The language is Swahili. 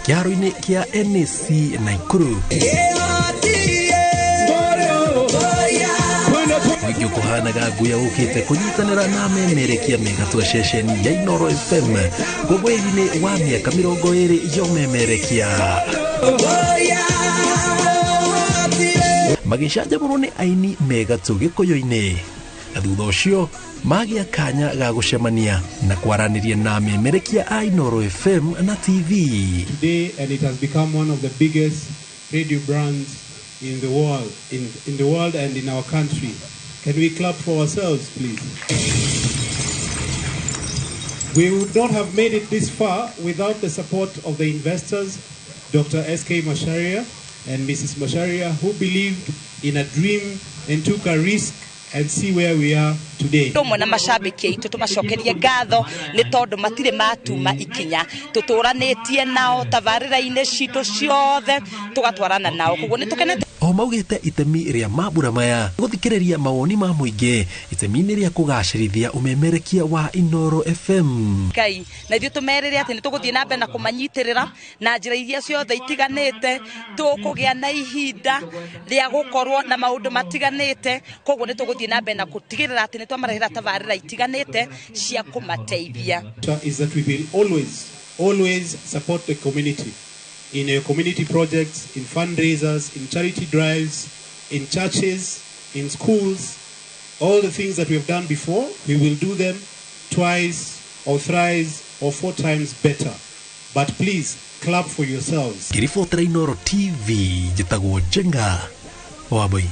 kiaro-inĩ kia NAC Naikuru. Wiki kuhanaga nguya ukite kunyitanira na memerekia mega twa ceceni ya Inooro FM gũkũngũĩra wa mĩaka 20 ya ũmemerekia. Magĩcanjamũrwo nĩ aini mega tu gĩkũyũ-inĩ. Thutha ũcio magĩa kanya ga gũcemania na kwaranĩria na memerekia a Inooro FM na TV. Today, and it has become one of the biggest radio brands in the world and in our country. Can we clap for ourselves, please? We would not have made it this far without the support of the investors, Dr. S.K. Macharia and Mrs. Macharia, who believed in a dream and took a risk and see where we are today. Tumwe na mashabiki aitu tumacokerie ngatho ni tondu matire matuma ikinya tuturanitie nao tabarira-ine citu ciothe tugatwarana nao kuguo ni tukenete. O maugite itemi ria mabura maya guthikiriria mawoni ma muingi itemi-ini ria kugacirithia umemerekia wa Inooro FM. Kai na ithuĩ tumerire ati ni tuguthie na mbere na kumanyitirira na njira iria ciothe itiganite tukugia na ihinda ria gukorwo na maundu matiganite koguo ni tuguthie na mbere na gutigirira ati ni twamarehera tabarira itiganite cia kumateithia. Is that we will always support the community in your community projects, in fundraisers, in charity drives, in churches, in schools. All the things that we have done before, we will do them twice or thrice or 4 times better. But please, clap for yourselves. Kiribotera Inooro TV, jitagwo Jenga Waboi.